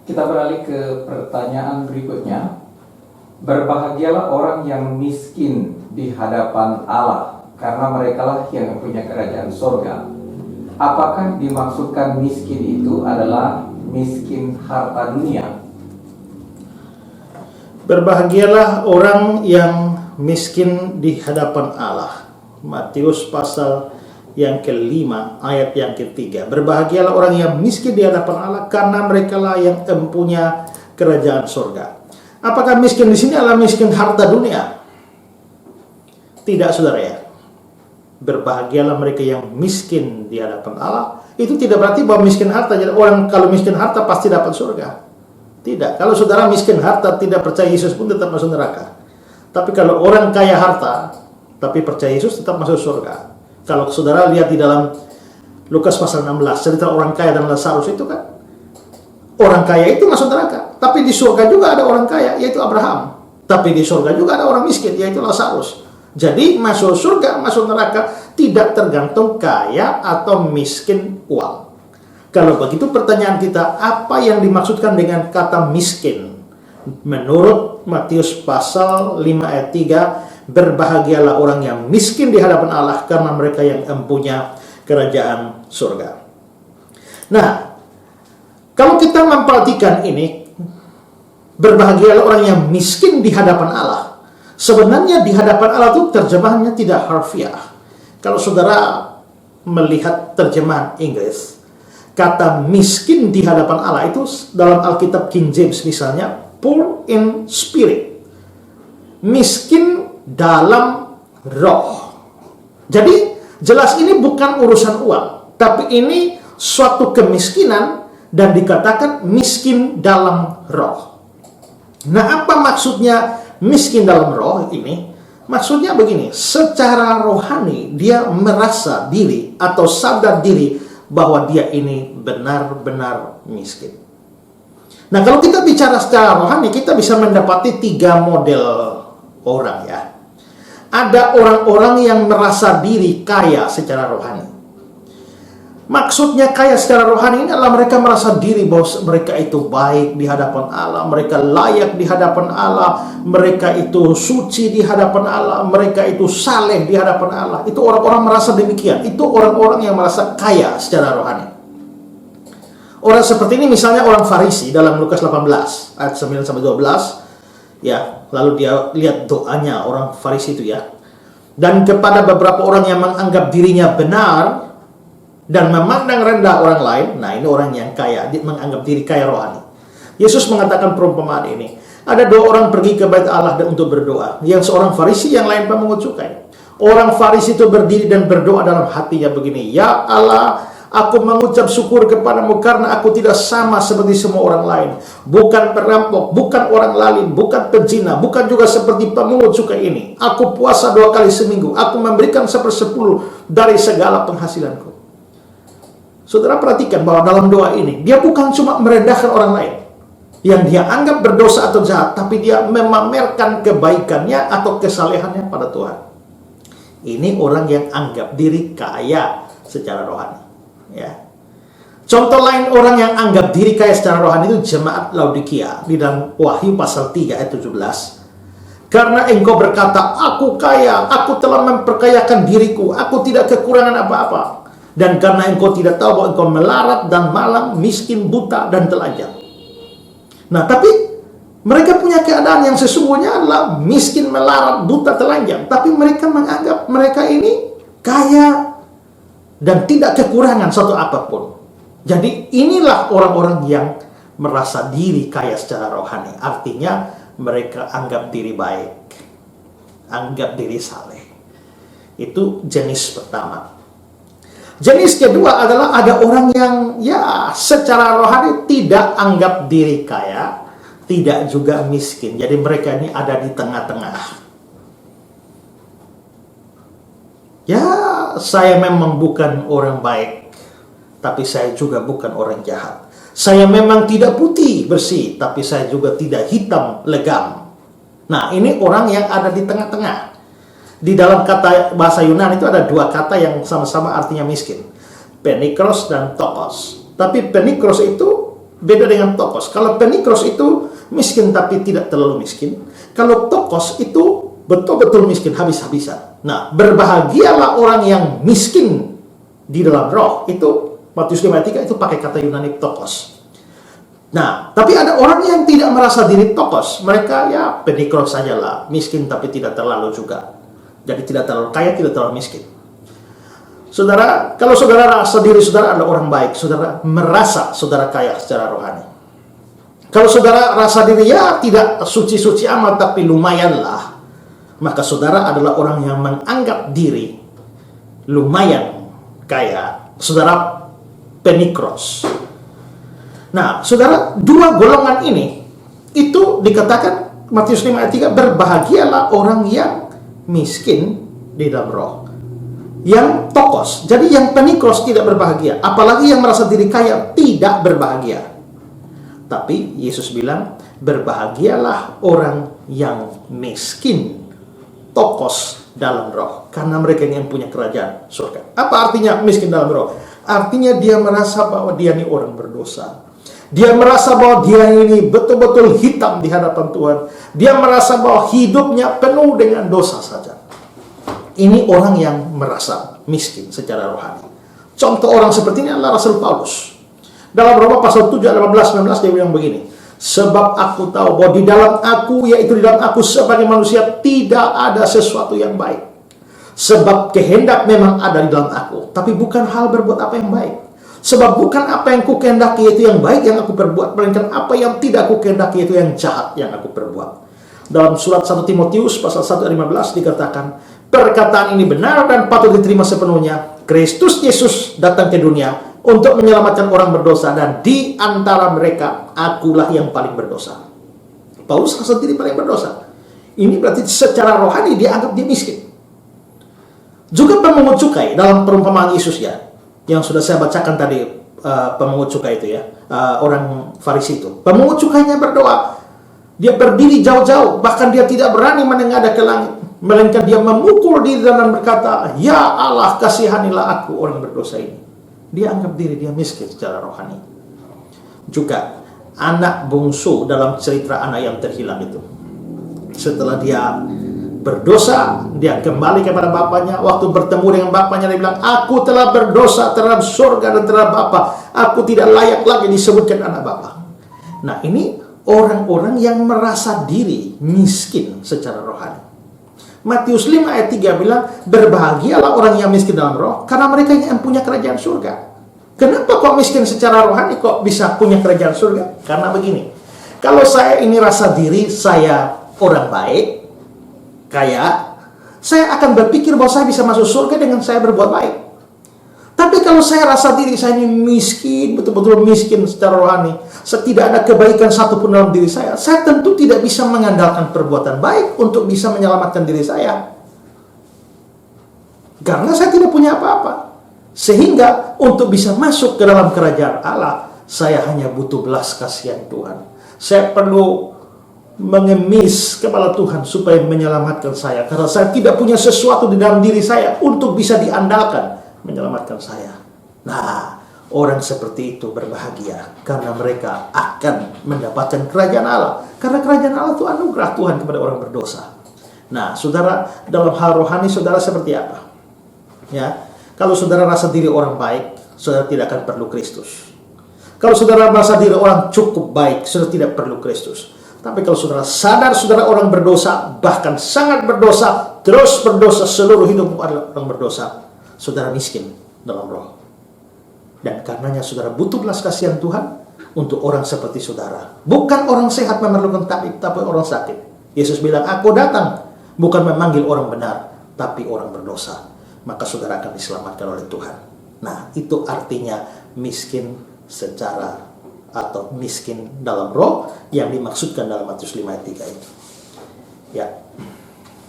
Kita beralih ke pertanyaan berikutnya. Berbahagialah orang yang miskin di hadapan Allah, karena merekalah yang mempunyai kerajaan sorga. Apakah dimaksudkan miskin itu adalah miskin harta dunia? Berbahagialah orang yang miskin di hadapan Allah. Matius pasal yang kelima ayat yang ketiga. Berbahagialah orang yang miskin di hadapan Allah, karena mereka lah yang mempunyai kerajaan surga. Apakah miskin di sini adalah miskin harta dunia? Tidak, saudara ya. Berbahagialah mereka yang miskin di hadapan Allah. Itu tidak berarti bahwa miskin harta. Jadi orang kalau miskin harta pasti dapat surga. Tidak. Kalau saudara miskin harta tidak percaya Yesus pun tetap masuk neraka. Tapi kalau orang kaya harta tapi percaya Yesus tetap masuk surga. Kalau saudara lihat di dalam Lukas pasal 16, cerita orang kaya dan Lazarus itu kan, orang kaya itu masuk neraka. Tapi di surga juga ada orang kaya, yaitu Abraham. Tapi di surga juga ada orang miskin, yaitu Lazarus. Jadi masuk surga, masuk neraka tidak tergantung kaya atau miskin uang. Kalau begitu pertanyaan kita, apa yang dimaksudkan dengan kata miskin? Menurut Matius pasal 5 ayat 3, berbahagialah orang yang miskin di hadapan Allah, karena mereka yang mempunyai kerajaan surga. Nah, kalau kita memperhatikan ini, berbahagialah orang yang miskin di hadapan Allah. Sebenarnya di hadapan Allah itu terjemahannya tidak harfiah. Kalau saudara melihat terjemahan Inggris, kata miskin di hadapan Allah itu dalam Alkitab King James misalnya, poor in spirit. Miskin dalam roh. Jadi jelas ini bukan urusan uang, tapi ini suatu kemiskinan dan dikatakan miskin dalam roh. Nah, apa maksudnya miskin dalam roh ini? Maksudnya begini, secara rohani dia merasa diri atau sadar diri bahwa dia ini benar-benar miskin. Nah, kalau kita bicara secara rohani, kita bisa mendapati 3 model orang ya. Ada orang-orang yang merasa diri kaya secara rohani. Maksudnya kaya secara rohani ini adalah mereka merasa diri bahwa mereka itu baik di hadapan Allah, mereka layak di hadapan Allah, mereka itu suci di hadapan Allah, mereka itu saleh di hadapan Allah. Itu orang-orang merasa demikian. Itu orang-orang yang merasa kaya secara rohani. Orang seperti ini misalnya orang Farisi dalam Lukas 18 ayat 9-12 ya, lalu dia lihat doanya orang Farisi itu ya. Dan kepada beberapa orang yang menganggap dirinya benar dan memandang rendah orang lain, nah ini orang yang kaya, menganggap diri kaya rohani. Yesus mengatakan perumpamaan ini. Ada 2 orang pergi ke bait Allah untuk berdoa. Yang seorang Farisi, yang lain pemungut cukai. Orang Farisi itu berdiri dan berdoa dalam hatinya begini, "Ya Allah, aku mengucap syukur kepadamu karena aku tidak sama seperti semua orang lain. Bukan perampok, bukan orang lalim, bukan pezina, bukan juga seperti pemungut cukai ini. Aku puasa 2 kali seminggu. Aku memberikan 1/10 dari segala penghasilanku." Saudara perhatikan bahwa dalam doa ini, dia bukan cuma merendahkan orang lain yang dia anggap berdosa atau jahat, tapi dia memamerkan kebaikannya atau kesalehannya pada Tuhan. Ini orang yang anggap diri kaya secara rohani. Ya. Contoh lain orang yang anggap diri kaya secara rohani itu jemaat Laodikia di dalam Wahyu pasal 3 ayat 17. Karena engkau berkata, "Aku kaya, aku telah memperkayakan diriku, aku tidak kekurangan apa-apa. Dan karena engkau tidak tahu bahwa engkau melarat dan malang, miskin, buta, dan telanjang." Nah, tapi mereka punya keadaan yang sesungguhnya adalah miskin, melarat, buta, telanjang. Tapi mereka menganggap mereka ini kaya dan tidak kekurangan satu apapun. Jadi inilah orang-orang yang merasa diri kaya secara rohani. Artinya mereka anggap diri baik, anggap diri saleh. Itu jenis pertama. Jenis kedua adalah ada orang yang ya secara rohani tidak anggap diri kaya, tidak juga miskin. Jadi mereka ini ada di tengah-tengah. Ya, saya memang bukan orang baik, tapi saya juga bukan orang jahat. Saya memang tidak putih bersih, tapi saya juga tidak hitam legam. Nah, ini orang yang ada di tengah-tengah. Di dalam kata bahasa Yunani itu ada 2 kata yang sama-sama artinya miskin. Penikros dan tokos. Tapi penikros itu Beda dengan tokos. Kalau penikros itu miskin tapi tidak terlalu miskin. Kalau tokos itu betul-betul miskin habis-habisan. Nah, berbahagialah orang yang miskin di dalam roh. Itu Matius 5 ayat 3 itu pakai kata Yunani tokos. Nah, tapi ada orang yang tidak merasa diri tokos. Mereka ya penikros sajalah, miskin tapi tidak terlalu juga. Jadi tidak terlalu kaya, tidak terlalu miskin. Saudara, kalau saudara rasa diri saudara adalah orang baik, saudara merasa saudara kaya secara rohani. Kalau saudara rasa diri ya tidak suci-suci amat tapi lumayanlah, maka saudara adalah orang yang menganggap diri lumayan kaya. Saudara penikros. Nah, saudara, dua golongan ini itu dikatakan Matius 5 ayat 3, berbahagialah orang yang miskin di dalam roh. Yang tokos, jadi yang penikros tidak berbahagia, apalagi yang merasa diri kaya tidak berbahagia. Tapi Yesus bilang, berbahagialah orang yang miskin, tokos dalam roh, karena mereka yang punya kerajaan surga. Apa artinya miskin dalam roh? Artinya dia merasa bahwa dia ini orang berdosa. Dia merasa bahwa dia ini betul-betul hitam di hadapan Tuhan. Dia merasa bahwa hidupnya penuh dengan dosa saja. Ini orang yang merasa miskin secara rohani. Contoh orang seperti ini adalah Rasul Paulus. Dalam Roma pasal 7 ayat 18-19 dia bilang begini, sebab aku tahu bahwa di dalam aku, yaitu di dalam aku sebagai manusia, tidak ada sesuatu yang baik. Sebab kehendak memang ada di dalam aku, tapi bukan hal berbuat apa yang baik. Sebab bukan apa yang kukehendaki itu yang baik yang aku perbuat, melainkan apa yang tidak kukehendaki itu yang jahat yang aku perbuat. Dalam surat 1 Timotius pasal 1 ayat 15 dikatakan, perkataan ini benar dan patut diterima sepenuhnya. Kristus Yesus datang ke dunia untuk menyelamatkan orang berdosa, dan di antara mereka akulah yang paling berdosa. Paulus rasa diri paling berdosa. Ini berarti secara rohani dia anggap dia miskin. Juga pemungut cukai dalam perumpamaan Yesus ya, yang sudah saya bacakan tadi, pemungut cukai itu ya, orang Farisi itu. Pemungut cukainya berdoa. Dia berdiri jauh-jauh, bahkan dia tidak berani menengadah ke langit, melainkan dia memukul diri dan berkata, ya Allah, kasihanilah aku orang berdosa ini. Dia anggap diri dia miskin secara rohani. Juga anak bungsu dalam cerita anak yang terhilang itu, setelah dia berdosa, dia kembali kepada bapaknya. Waktu bertemu dengan bapaknya, dia bilang, aku telah berdosa terhadap surga dan terhadap Bapa. Aku tidak layak lagi disebutkan anak Bapa. Nah, ini orang-orang yang merasa diri miskin secara rohani. Matius 5 ayat 3 bilang, berbahagialah orang yang miskin dalam roh, karena mereka yang punya kerajaan surga. Kenapa kok miskin secara rohani kok bisa punya kerajaan surga? Karena begini, kalau saya ini rasa diri saya orang baik, kaya, saya akan berpikir bahwa saya bisa masuk surga dengan saya berbuat baik. Tapi kalau saya rasa diri saya ini miskin, betul-betul miskin secara rohani, tidak ada kebaikan satupun dalam diri saya tentu tidak bisa mengandalkan perbuatan baik untuk bisa menyelamatkan diri saya. Karena saya tidak punya apa-apa. Sehingga untuk bisa masuk ke dalam kerajaan Allah, saya hanya butuh belas kasihan Tuhan. Saya perlu mengemis kepala Tuhan supaya menyelamatkan saya, karena saya tidak punya sesuatu di dalam diri saya untuk bisa diandalkan menyelamatkan saya. Nah, orang seperti itu berbahagia karena mereka akan mendapatkan kerajaan Allah. Karena kerajaan Allah itu anugerah Tuhan kepada orang berdosa. Nah, saudara, dalam hal rohani saudara seperti apa? Ya, kalau saudara rasa diri orang baik, saudara tidak akan perlu Kristus. Kalau saudara merasa diri orang cukup baik, saudara tidak perlu Kristus. Tapi kalau saudara sadar saudara orang berdosa, bahkan sangat berdosa, terus berdosa, seluruh hidup adalah orang berdosa, saudara miskin dalam roh. Dan karenanya saudara butuh belas kasihan Tuhan untuk orang seperti saudara. Bukan orang sehat memerlukan tabib, tapi orang sakit. Yesus bilang, aku datang bukan memanggil orang benar, tapi orang berdosa. Maka saudara akan diselamatkan oleh Tuhan. Nah, itu artinya miskin secara atau miskin dalam roh yang dimaksudkan dalam Matius 5 ayat 3 itu. Ya.